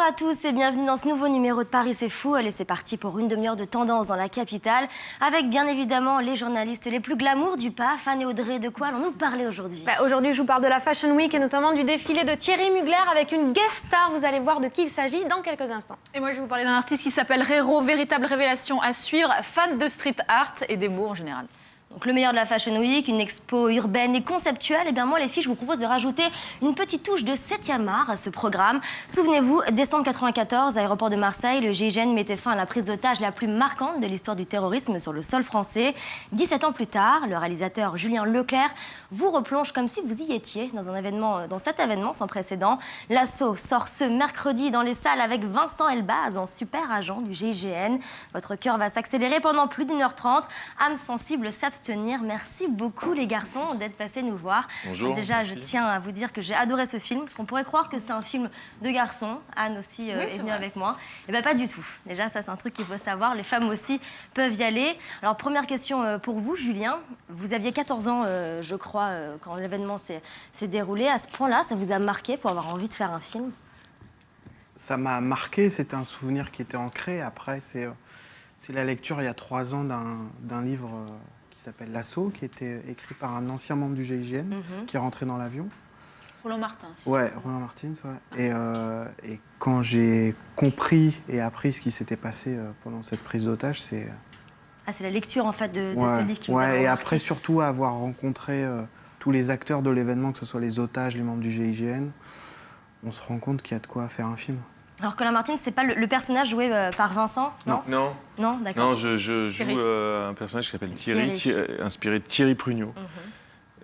à tous et bienvenue dans ce nouveau numéro de Paris c'est fou. Allez, c'est parti pour une demi-heure de tendance dans la capitale avec bien évidemment les journalistes les plus glamour du PAF. Anne et Audrey, de quoi allons-nous parler aujourd'hui? Aujourd'hui, je vous parle de la Fashion Week et notamment du défilé de Thierry Mugler avec une guest star. Vous allez voir de qui il s'agit dans quelques instants. Et moi, je vais vous parler d'un artiste qui s'appelle Rero, véritable révélation à suivre, fan de street art et des mots en général. Donc le meilleur de la Fashion Week, une expo urbaine et conceptuelle. Et bien moi les filles, je vous propose de rajouter une petite touche de 7e art à ce programme. Souvenez-vous, décembre 94, aéroport de Marseille, le GIGN mettait fin à la prise d'otage la plus marquante de l'histoire du terrorisme sur le sol français. 17 ans plus tard, le réalisateur Julien Leclerc vous replonge comme si vous y étiez dans cet événement sans précédent. L'assaut sort ce mercredi dans les salles avec Vincent Elbaz en super agent du GIGN. Votre cœur va s'accélérer pendant plus d'1h30. Âme sensible s'abstenir. Merci beaucoup les garçons d'être passés nous voir. Bonjour. Déjà, merci. je tiens à vous dire que j'ai adoré ce film, parce qu'on pourrait croire que c'est un film de garçons. Anne aussi est venue avec moi. Et bien pas du tout. Déjà, ça c'est un truc qu'il faut savoir. Les femmes aussi peuvent y aller. Alors première question pour vous, Julien. Vous aviez 14 ans, je crois, quand l'événement s'est déroulé. À ce point-là, ça vous a marqué pour avoir envie de faire un film? Ça m'a marqué, c'était un souvenir qui était ancré. Après, c'est la lecture il y a 3 ans d'un livre qui s'appelle L'Assaut, qui était écrit par un ancien membre du GIGN, qui est rentré dans l'avion. Roland Martins. Ouais, Roland Martins, ouais. Et quand j'ai compris et appris ce qui s'était passé pendant cette prise d'otage, c'est... Ah, c'est la lecture en fait de ce livre qui vous a et marqué. après surtout avoir rencontré tous les acteurs de l'événement, que ce soit les otages, les membres du GIGN, on se rend compte qu'il y a de quoi faire un film. Alors Colin Martin, c'est pas le personnage joué par Vincent, non? Non, d'accord. Non, je joue un personnage qui s'appelle Thierry. Inspiré de Thierry Prugnot.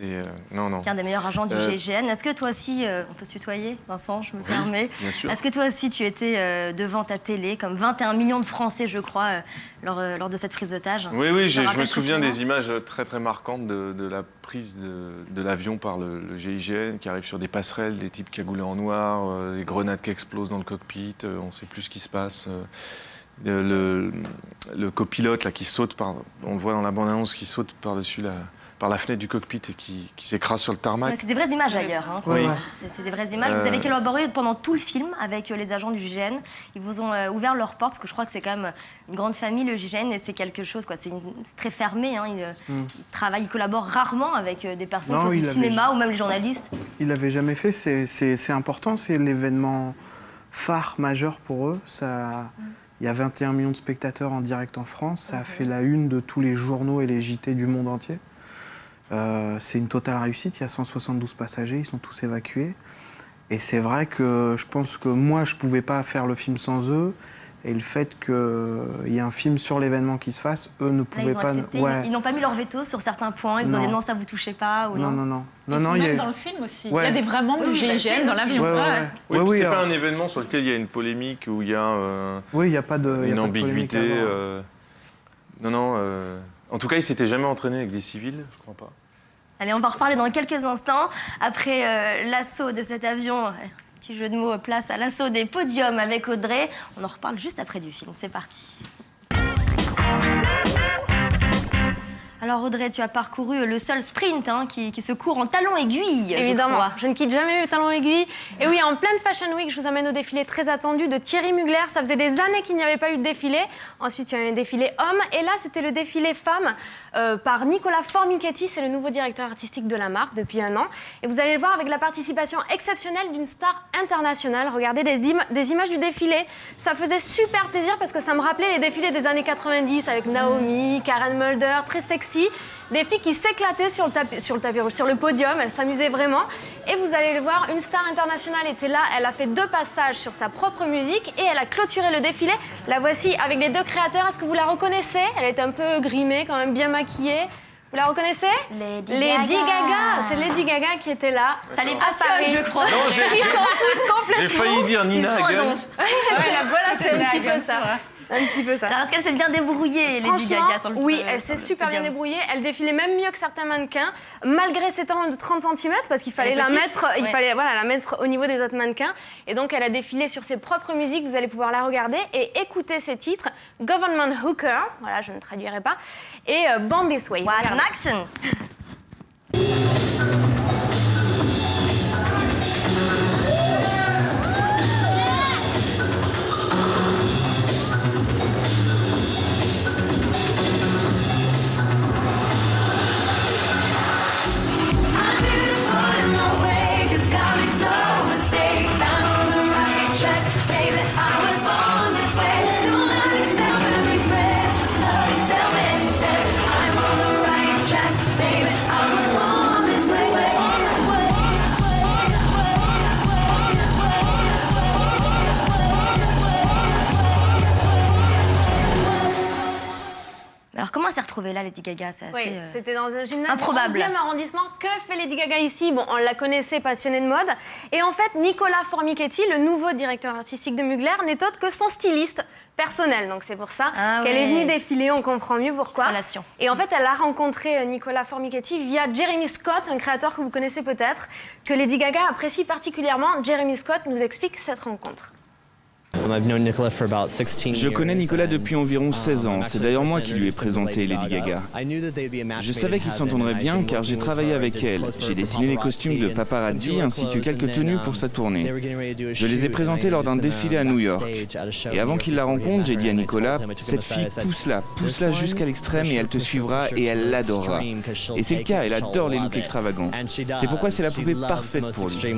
Et non. Qui est un des meilleurs agents du GIGN. Est-ce que toi aussi, on peut se tutoyer, Vincent, je me permets. Bien sûr. Est-ce que toi aussi tu étais devant ta télé, comme 21 millions de Français, je crois, lors de cette prise d'otage? Oui, je me souviens des images très très marquantes de la prise de l'avion par le GIGN, qui arrive sur des passerelles, des types cagoulés en noir, des grenades qui explosent dans le cockpit, on ne sait plus ce qui se passe. Le copilote là, qui saute, on le voit dans la bande-annonce, qui saute par-dessus par la fenêtre du cockpit et qui s'écrase sur le tarmac. Ouais, c'est des vraies images ailleurs. Hein. Oui. C'est des vraies images. Vous avez collaboré pendant tout le film avec les agents du GIGN. Ils vous ont ouvert leurs portes, parce que je crois que c'est quand même une grande famille, le GIGN, et c'est quelque chose, quoi. C'est très fermé. Hein. Ils collaborent rarement avec des personnes sur du cinéma ou même les journalistes. Ils ne l'avaient jamais fait. C'est important, c'est l'événement phare majeur pour eux. Il y a 21 millions de spectateurs en direct en France. Ça a fait la une de tous les journaux et les JT du monde entier. C'est une totale réussite. Il y a 172 passagers, ils sont tous évacués. Et c'est vrai que je pense que moi, je ne pouvais pas faire le film sans eux. Et le fait qu'il y ait un film sur l'événement qui se fasse, eux ne pouvaient pas... Ils n'ont pas mis leur veto sur certains points. Ils vous ont dit non, ça ne vous touchez pas ou non. Non. Ils sont même dans le film aussi. Il y a des vrais membres du GIGN dans l'avion. Oui, c'est pas un événement sur lequel il y a une polémique, où il y a il y a pas de, une ambiguïté. En tout cas, ils ne s'étaient jamais entraînés avec des civils, je crois pas. Allez, on va en reparler dans quelques instants. Après l'assaut de cet avion, petit jeu de mots, place à l'assaut des podiums avec Audrey. On en reparle juste après du film. C'est parti. Alors Audrey, tu as parcouru le seul sprint qui se court en talons aiguilles. Évidemment, je ne quitte jamais le talon aiguille. Et oui, en pleine Fashion Week, je vous amène au défilé très attendu de Thierry Mugler. Ça faisait des années qu'il n'y avait pas eu de défilé. Ensuite, il y a eu un défilé homme. Et là, c'était le défilé femme par Nicolas Formichetti. C'est le nouveau directeur artistique de la marque depuis 1 an. Et vous allez le voir avec la participation exceptionnelle d'une star internationale. Regardez des images du défilé. Ça faisait super plaisir parce que ça me rappelait les défilés des années 90 avec Naomi, Karen Mulder, très sexy. Des filles qui s'éclataient sur le podium, elles s'amusaient vraiment. Et vous allez le voir, une star internationale était là, elle a fait 2 passages sur sa propre musique et elle a clôturé le défilé. La voici avec les 2 créateurs, est-ce que vous la reconnaissez? Elle est un peu grimée, quand même bien maquillée. Vous la reconnaissez? Lady Gaga. C'est Lady Gaga qui était là. Ça les passionne, je crois. Non, j'ai failli dire Nina Hagen. Voilà, c'est un petit peu ça. Un petit peu ça. Alors, est-ce qu'elle s'est bien débrouillée, Lady Gaga, sur le Oui, elle s'est super bien débrouillée. Elle défilait même mieux que certains mannequins, malgré ses talons de 30 cm, parce qu'il fallait la mettre au niveau des autres mannequins. Et donc, elle a défilé sur ses propres musiques. Vous allez pouvoir la regarder et écouter ses titres. Government Hooker, voilà, je ne traduirai pas, et Born This Way. What an action! Alors comment elle s'est retrouvée là, Lady Gaga? C'est Oui, assez, c'était dans un gymnase improbable. du 11e arrondissement. Que fait Lady Gaga ici? Bon, on la connaissait, passionnée de mode. Et en fait, Nicolas Formichetti, le nouveau directeur artistique de Mugler, n'est autre que son styliste personnel. Donc c'est pour ça qu'elle est venue défiler, on comprend mieux pourquoi. Relation. Et en fait, elle a rencontré Nicolas Formichetti via Jeremy Scott, un créateur que vous connaissez peut-être, que Lady Gaga apprécie particulièrement. Jeremy Scott nous explique cette rencontre. Je connais Nicolas depuis environ 16 ans. C'est d'ailleurs moi qui lui ai présenté Lady Gaga. Je savais qu'ils s'entendrait bien car j'ai travaillé avec elle. J'ai dessiné les costumes de paparazzi ainsi que quelques tenues pour sa tournée. Je les ai présentés lors d'un défilé à New York. Et avant qu'il la rencontre, j'ai dit à Nicolas, cette fille, pousse-la jusqu'à l'extrême et elle te suivra et elle l'adorera. Et c'est le cas, elle adore les looks extravagants. C'est pourquoi c'est la poupée parfaite pour lui.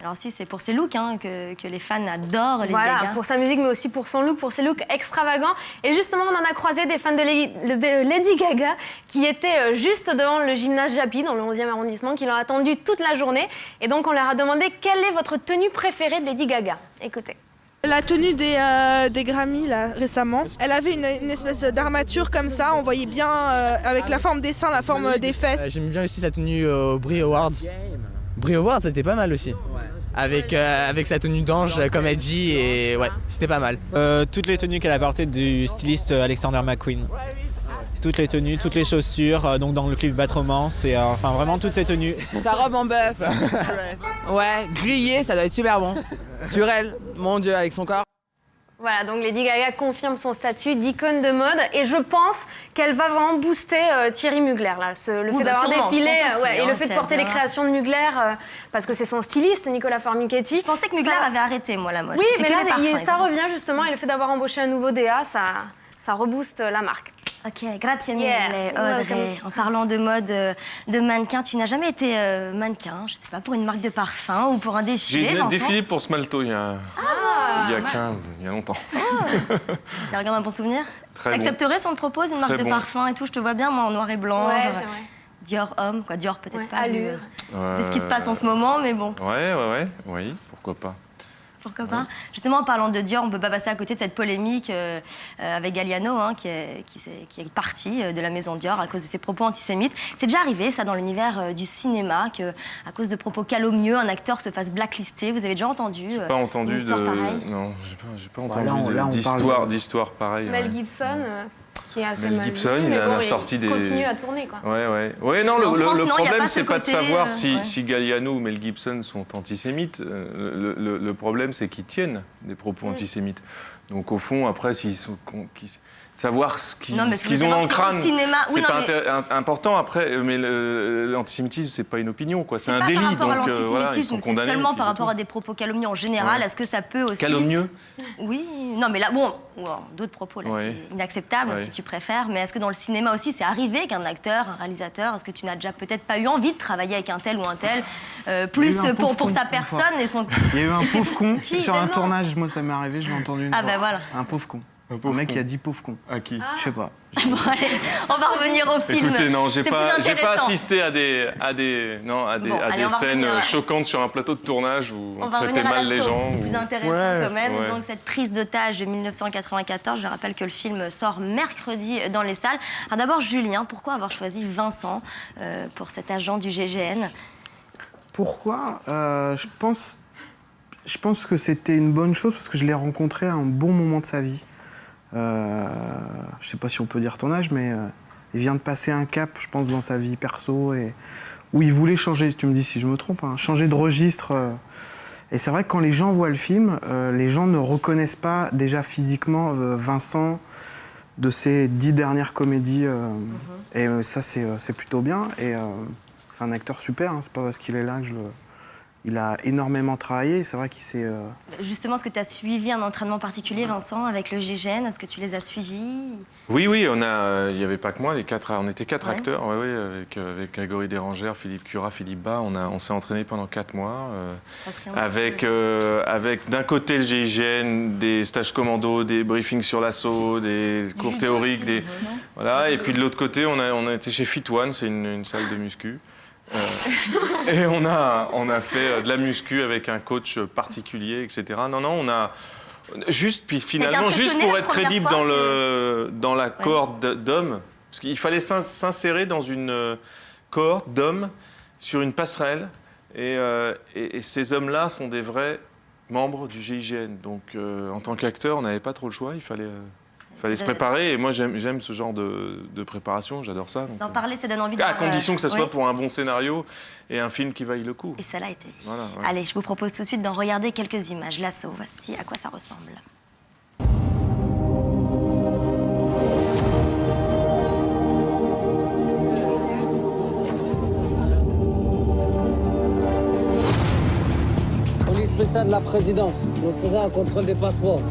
Alors si, c'est pour ses looks que les fans adorent Lady Voilà, Gaga. pour sa musique, mais aussi pour son look, pour ses looks extravagants. Et justement, on en a croisé des fans de Lady Gaga qui étaient juste devant le gymnase Japy, dans le 11e arrondissement, qui l'ont attendu toute la journée. Et donc, on leur a demandé quelle est votre tenue préférée de Lady Gaga. Écoutez. La tenue des Grammy, là, récemment, elle avait une espèce d'armature comme ça, on voyait bien avec la forme des seins, la forme des fesses. J'aime bien aussi sa tenue au Brie Awards. Brie Awards, c'était pas mal aussi. Avec sa tenue d'ange, comme elle dit, et ouais, c'était pas mal. Toutes les tenues qu'elle a portées du styliste Alexander McQueen. Toutes les tenues, toutes les chaussures, donc dans le clip Bad Romance, et enfin vraiment toutes ces tenues. Sa robe en bœuf. Ouais, grillée, ça doit être super bon. Sur elle, mon Dieu, avec son corps. Voilà, donc Lady Gaga confirme son statut d'icône de mode et je pense qu'elle va vraiment booster Thierry Mugler. Là. Le fait d'avoir défilé et le fait de porter les créations de Mugler, parce que c'est son styliste, Nicolas Formichetti. Je pensais que Mugler avait arrêté, moi, la mode. Oui, C'était mais que là, des parfums, ça revient justement et le fait d'avoir embauché un nouveau DA, ça rebooste la marque. Ok, grazie mille, Yeah. Audrey. En parlant de mode, de mannequin, tu n'as jamais été mannequin, je sais pas, pour une marque de parfum ou pour un défilé, J'ai Vincent? défilé pour Smalto il y a longtemps. Tu regardes un bon souvenir? Très T'accepterais si on te propose une marque de parfum et tout? Je te vois bien, moi, en noir et blanc. Ouais, genre, c'est vrai. Dior homme, quoi. Dior peut-être pas. Allure. Vu ce qui se passe en ce moment, mais bon. Oui, pourquoi pas. Pourquoi pas? Justement, en parlant de Dior, on ne peut pas passer à côté de cette polémique avec Galliano, qui est parti de la maison Dior à cause de ses propos antisémites. C'est déjà arrivé, ça, dans l'univers du cinéma, qu'à cause de propos calomnieux, un acteur se fasse blacklister. Vous avez déjà entendu pas entendu une histoire pareille? Non, j'ai pas entendu d'histoire pareille. Mel Gibson, qui est assez Mel mal Gibson, vu, il mais a bon, sorti des... continue à tourner, quoi. Ouais, non, En France, le non, y a problème, pas c'est ce pas de côté, savoir si Galliano ou Mel Gibson sont antisémites. Le problème, c'est qu'ils tiennent des propos antisémites. Donc, au fond, après, savoir ce qu'ils ont dans le crâne, c'est pas important après, mais l'antisémitisme, c'est pas une opinion, quoi. C'est un délit, donc voilà, ils l'antisémitisme, sont c'est condamnés. seulement par rapport à des propos calomnieux en général. Est-ce que ça peut aussi... Calomnieux? Oui, non, mais là, bon, d'autres propos, là, c'est inacceptable, si tu préfères. Mais est-ce que dans le cinéma aussi, c'est arrivé qu'un acteur, un réalisateur, est-ce que tu n'as déjà peut-être pas eu envie de travailler avec un tel ou un tel, plus pour sa personne et son... Il y a eu un pauvre con sur un tellement. tournage, moi ça m'est arrivé, je l'ai entendu une fois. ben voilà. Un pauvre con. Un mec qui a dit pauvre con. À qui? Je sais pas. Bon, allez, on va revenir au film. Écoutez, non, j'ai C'est pas plus intéressant. assisté à des Bon, allez, on va scènes revenir, choquantes sur un plateau de tournage où on va traitait revenir à mal les l'assaut. gens. C'est plus intéressant quand même. Ouais. Donc cette prise d'otage de 1994, je rappelle que le film sort mercredi dans les salles. Alors d'abord, Julien, pourquoi avoir choisi Vincent pour cet agent du GGN? Pourquoi je pense que c'était une bonne chose parce que je l'ai rencontré à un bon moment de sa vie. Je sais pas si on peut dire ton âge, mais il vient de passer un cap, je pense, dans sa vie perso, et où il voulait changer, tu me dis si je me trompe, changer de registre. Et c'est vrai que quand les gens voient le film, les gens ne reconnaissent pas déjà physiquement Vincent de ses 10 dernières comédies. Et ça, c'est plutôt bien. Et c'est un acteur super, c'est pas parce qu'il est là que je le... Il a énormément travaillé, c'est vrai qu'il s'est... Justement, est-ce que tu as suivi un entraînement particulier, Vincent, avec le GGN? Est-ce que tu les as suivis? Oui, il n'y avait pas que moi, on était 4 acteurs, avec Grégory Dérangère, Philippe Cura, Philippe Bas. On s'est entraînés pendant 4 mois, avec d'un côté le GIGN, des stages commando, des briefings sur l'assaut, des cours théoriques, voilà. Et puis de l'autre côté, on a été chez Fit One, c'est une salle de muscu. Et on a fait de la muscu avec un coach particulier, etc. Non, Juste, puis finalement, juste impressionné pour la être première crédible fois dans la cohorte d'hommes, parce qu'il fallait s'insérer dans une cohorte d'hommes sur une passerelle, et ces hommes-là sont des vrais membres du GIGN. Donc, en tant qu'acteur, on n'avait pas trop le choix, il fallait se préparer, et moi j'aime ce genre de préparation, j'adore ça. D'en parler, ça donne envie de À condition que ça soit oui. pour un bon scénario et un film qui vaille le coup. Et ça l'a été. Voilà, ouais. Allez, je vous propose tout de suite d'en regarder quelques images. L'assaut, voici à quoi ça ressemble. Police spéciale de la présidence. Nous faisons un contrôle des passeports.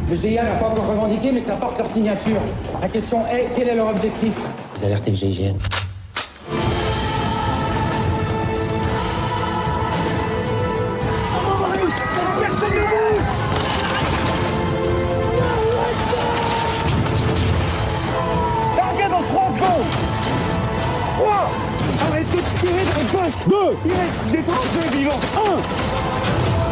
Le GIA n'a pas encore revendiqué, mais ça porte leur signature. La question est, quel est leur objectif? Vous alertez le GIGN. Target dans 3 secondes. 3. Arrêtez de tirer dans le poste. 2. Il reste des Français vivants. 1.